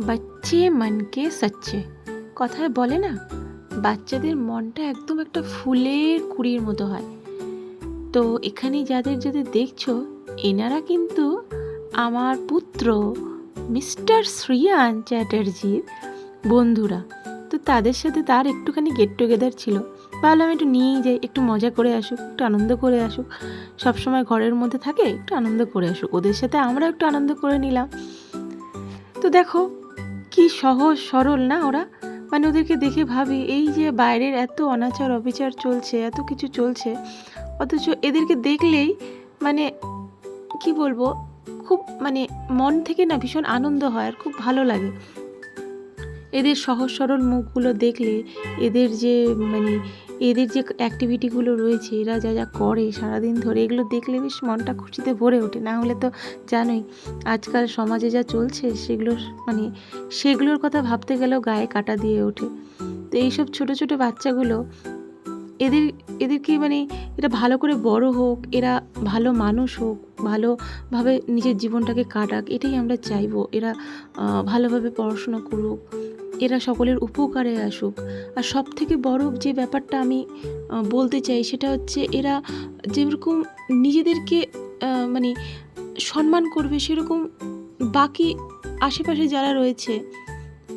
বাচ্চে মনকে সচ্চে কথায় বলে না, বাচ্চাদের মনটা একদম একটা ফুলের কুঁড়ির মতো হয়। তো এখানে যাদের দেখছো, এনারা কিন্তু আমার পুত্র মিস্টার শ্রিয়ান চ্যাটার্জির বন্ধুরা। তো তাদের সাথে তার একটুখানি গেট টুগেদার ছিল। ভাবলাম একটু নিয়েই যাই, একটু মজা করে আসুক, একটু আনন্দ করে আসুক। সবসময় ঘরের মধ্যে থাকে, একটু আনন্দ করে আসুক। ওদের সাথে আমরা একটু আনন্দ করে নিলাম। তো দেখো কি সহজ সরল না ওরা, মানে ওদেরকে দেখে ভাবি এই যে বাইরের এত অনাচার অবিচার চলছে, এত কিছু চলছে, অথচ এদেরকে দেখলেই মানে কি বলবো, খুব মানে মন থেকে না ভীষণ আনন্দ হয় আর খুব ভালো লাগে। এদের সহজ সরল মুখগুলো দেখলে, এদের যে মানে এদের যে অ্যাক্টিভিটিগুলো রয়েছে, এরা যা যা করে সারাদিন ধরে, এগুলো দেখলে বেশ মনটা খুশিতে ভরে ওঠে। না হলে তো জানোই আজকাল সমাজে যা চলছে সেগুলোর কথা ভাবতে গেলেও গায়ে কাঁটা দিয়ে ওঠে। তো এইসব ছোটো ছোটো বাচ্চাগুলো এদেরকে এরা ভালো করে বড় হোক, এরা ভালো মানুষ হোক, ভালোভাবে নিজের জীবনটাকে কাটাক, এটাই আমরা চাইবো। এরা ভালোভাবে পড়াশোনা করুক, এরা সকলের উপকারে আসুক। আর সব থেকে বড় যে ব্যাপারটা আমি বলতে চাই সেটা হচ্ছে, এরা যেরকম নিজেদেরকে সম্মান করবে, সেরকম বাকি আশেপাশে যারা রয়েছে,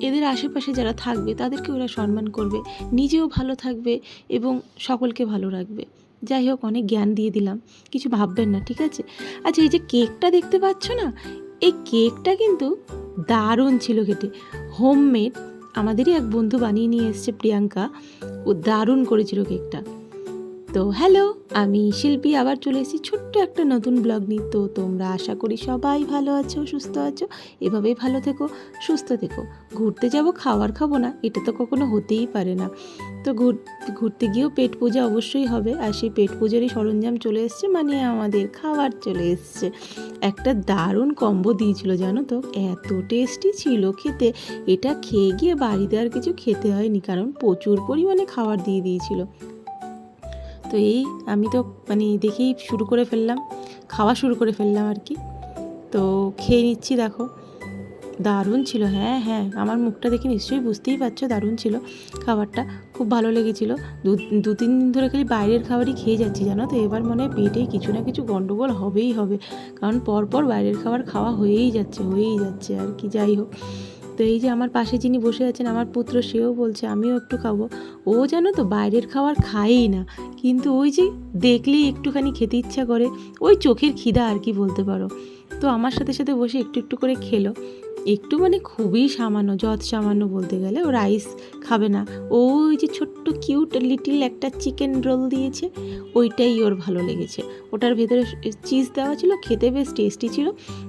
এদের আশেপাশে যারা থাকবে তাদেরকে ওরা সম্মান করবে, নিজেও ভালো থাকবে এবং সকলকে ভালো রাখবে। যাই হোক, অনেক জ্ঞান দিয়ে দিলাম, কিছু ভাববেন না, ঠিক আছে? আচ্ছা, এই যে কেকটা দেখতে পাচ্ছ না, এই কেকটা কিন্তু দারুণ ছিল খেতে, হোমমেড। আমাদেরই এক বন্ধু বানিয়ে নিয়ে এসছে, প্রিয়াঙ্কা, ও দারুণ করেছিল কেকটা। তো হ্যালো, আমি শিল্পী আবার চলে এসেছি ছোট্ট একটা নতুন ব্লগ নিয়ে। তো তোমরা আশা করি সবাই ভালো আছো, সুস্থ আছো, এভাবেই ভালো থেকো, সুস্থ থেকো। ঘুরতে যাব, খাবার খাবো না, এটা তো কখনো হতেই পারে না। তো ঘুরতে গিয়েও পেট পূজা অবশ্যই হবে, আর সেই পেট পূজারই সরঞ্জাম চলে এসছে, মানে আমাদের খাবার চলে এসছে। একটা দারুণ কম্বো দিয়েছিল জানো তো, এত টেস্টি ছিল খেতে। এটা খেয়ে গিয়ে বাড়িতে আর কিছু খেতে হয়নি, কারণ প্রচুর পরিমাণে খাবার দিয়ে দিয়েছিল। তো আমি তো দেখেই খাওয়া শুরু করে ফেললাম আর কি। তো খেয়ে নিচ্ছি, দেখো দারুণ ছিল। হ্যাঁ, আমার মুখটা দেখে নিশ্চয়ই বুঝতেই পারছো, দারুণ ছিল খাবারটা, খুব ভালো লেগেছিল। দু তিন দিন ধরে খালি বাইরের খাবারই খেয়ে যাচ্ছি জানো তো। এবার মনে হয় পেটে কিছু না কিছু গন্ডগোল হবেই হবে, কারণ পরপর বাইরের খাবার খাওয়া হয়েই যাচ্ছে আর কি। যাই হোক, তো এই যে আমার পাশে যিনি বসে আছেন, আমার পুত্র, সেও বলছে আমিও একটু খাবো। ও জানো তো বাইরের খাবার খায়ই না, কিন্তু ওই যে দেখলেই একটুখানি খেতে ইচ্ছা করে, ওই চোখের খিদা আর কি বলতে পারো। তো আমার সাথে সাথে বসে একটু একটু করে খেলো, একটু খুবই সামান্য, সামান্য বলতে গেলে। ও রাইস খাবে না, ওই যে ছোট্ট কিউট লিটিল একটা চিকেন রোল দিয়েছে, ওইটাই ওর ভালো লেগেছে। ওটার ভেতরে চিজ দেওয়া ছিল, খেতে বেশ টেস্টি ছিল।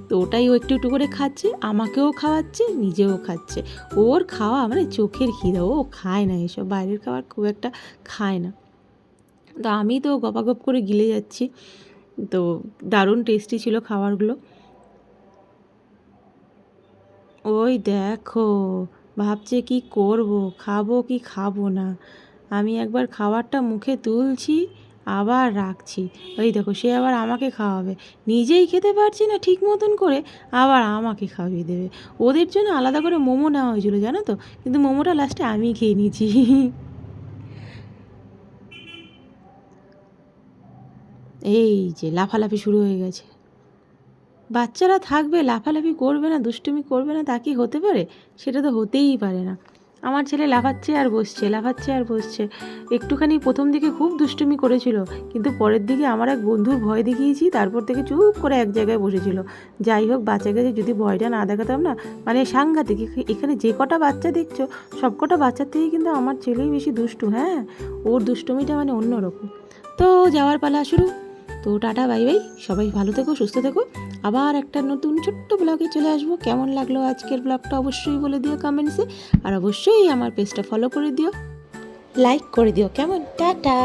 তো ওটাই ও একটু একটু করে খাচ্ছে, আমাকেও খাওয়াচ্ছে, নিজেও খাচ্ছে। ওর খাওয়া চোখের খিদা, ও খায় না এসব বাইরের খাবার, খুব একটা খায় না। তো আমি তো গপাগপ করে গিলে যাচ্ছি। তো দারুণ টেস্টি ছিল খাবারগুলো। ওই দেখো, ভাবছে কি করব, খাবো কি খাবো না। আমি একবার খাবারটা মুখে তুলছি, আবার রাখছি। ওই দেখো, সে আবার আমাকে খাওয়াবে, নিজেই খেতে পারছি না ঠিক মতন করে, আবার আমাকে খাইয়ে দেবে। ওদের জন্য আলাদা করে মোমো নেওয়া হয়েছিল জানো তো, কিন্তু মোমোটা লাস্টে আমি খেয়ে নিয়েছি। এই যে লাফালাফি শুরু হয়ে গেছে। বাচ্চারা থাকবে, লাফালাফি করবে না, দুষ্টুমি করবে না, তা কি হতে পারে? সেটা তো হতেই পারে না। আমার ছেলে লাফাচ্ছে আর বসছে। একটুখানি প্রথম দিকে খুব দুষ্টুমি করেছিল, কিন্তু পরের দিকে আমার এক বন্ধুর ভয় দেখিয়েছি, তারপর থেকে চুপ করে এক জায়গায় বসেছিল। যাই হোক, বাচ্চাকে যদি ভয়টা না দেখাতাম না, সাংঘাতিক। এখানে যে কটা বাচ্চা দেখছো, সব কটা বাচ্চার থেকে কিন্তু আমার ছেলেই বেশি দুষ্টু। হ্যাঁ, ওর দুষ্টুমিটা অন্যরকম। তো যাওয়ার পালা শুরু। তো টাটা, বাই বাই, সবাই ভালো থেকো, সুস্থ থেকো। আবার একটা নতুন ছোট্ট ব্লগে চলে আসবো। কেমন লাগলো আজকের ব্লগটা অবশ্যই বলে দিও কমেন্টসে, আর অবশ্যই আমার পেজটা ফলো করে দিও, লাইক করে দিও। কেমন? টাটা।